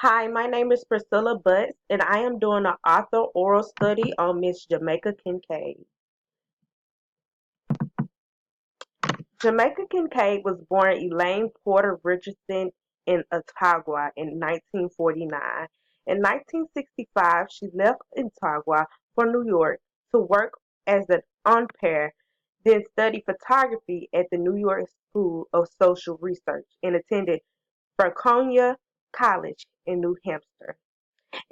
Hi, my name is Priscilla Butts, and I am doing an author oral study on Miss Jamaica Kincaid. Jamaica Kincaid was born Elaine Porter Richardson in Ottawa in 1949. In 1965, she left Ottawa for New York to work as an au pair, then studied photography at the New York School of Social Research and attended Franconia College in New Hampshire.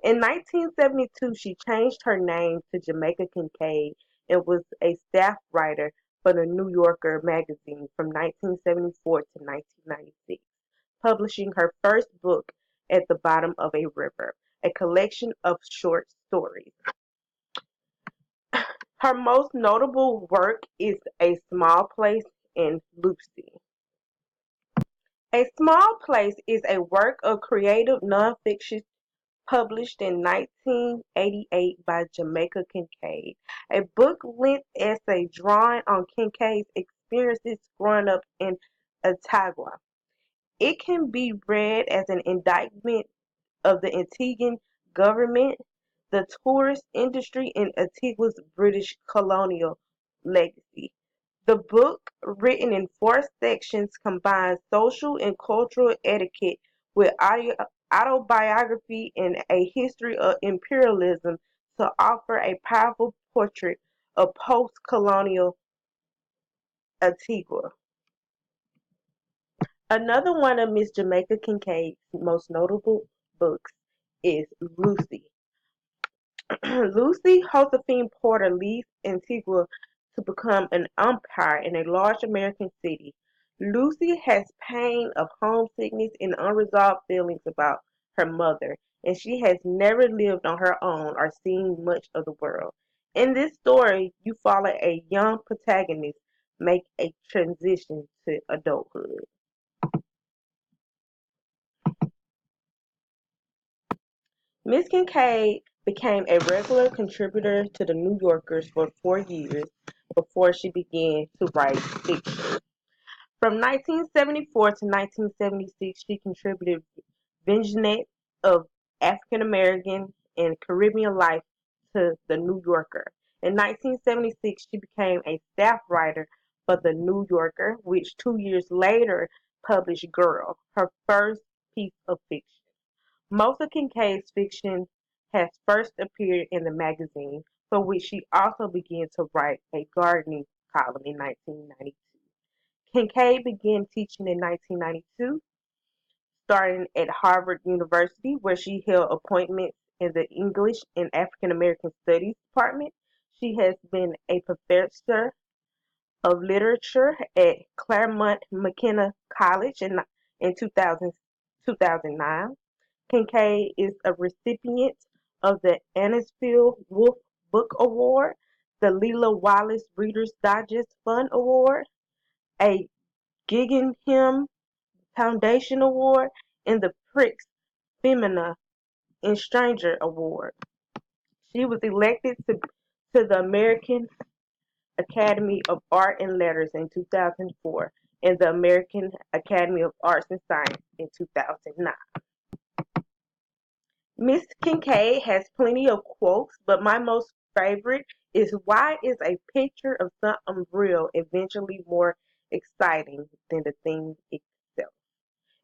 In 1972, she changed her name to Jamaica Kincaid and was a staff writer for the New Yorker magazine from 1974 to 1996, publishing her first book, At the Bottom of a River, a collection of short stories. Her most notable work is A Small Place in Lucy. A Small Place is a work of creative nonfiction published in 1988 by Jamica Kincaid, a book-length essay drawing on Kincaid's experiences growing up in Ottawa. It can be read as an indictment of the Antiguan government, the tourist industry, and Antigua's British colonial legacy. The book, written in four sections, combines social and cultural etiquette with autobiography and a history of imperialism to offer a powerful portrait of post-colonial Antigua. Another one of Miss Jamaica Kincaid's most notable books is Lucy. Lucy Josephine Porter leaves Antigua to become an umpire in a large American city. Lucy has pain of homesickness and unresolved feelings about her mother, and she has never lived on her own or seen much of the world. In this story, you follow a young protagonist make a transition to adulthood. Miss Kincaid became a regular contributor to the New Yorkers for 4 years before she began to write fiction. From 1974 to 1976, she contributed vignettes of African American and Caribbean life to the New Yorker. In 1976, she became a staff writer for the New Yorker, which 2 years later published Girl, her first piece of fiction. Most of Kincaid's fiction has first appeared in the magazine, for which she also began to write a gardening column in 1992. Kincaid began teaching in 1992, starting at Harvard University, where she held appointments in the English and African American Studies department. She has been a professor of literature at Claremont McKenna College in 2009. Kincaid is a recipient of the Anisfield Wolf Book Award, the Leela Wallace Reader's Digest Fund Award, a Guggenheim Foundation Award, and the Prix Femina in Stranger Award. She was elected to the American Academy of Art and Letters in 2004 and the American Academy of Arts and Science in 2009. Miss Kincaid has plenty of quotes, but my most favorite is why is a picture of something real eventually more exciting than the thing itself?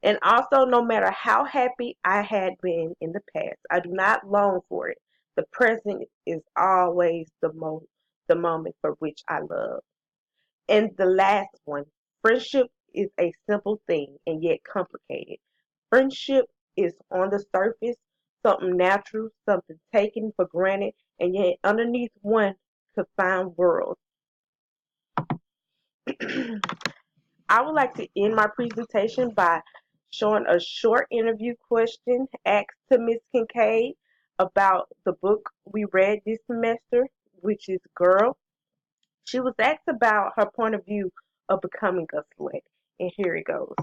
And also, no matter how happy I had been in the past, I do not long for it. The present is always the moment for which I love. And the last one, friendship is a simple thing and yet complicated. Friendship is on the surface, something natural, something taken for granted, and yet underneath one could find worlds. I would like to end my presentation by showing a short interview question asked to Miss Kincaid about the book we read this semester, which is Girl. She was asked about her point of view of becoming a slut, and here it goes.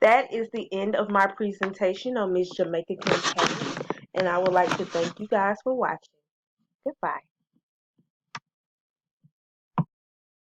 That is the end of my presentation on Miss Jamaica Kincaid, and I would like to thank you guys for watching. Goodbye.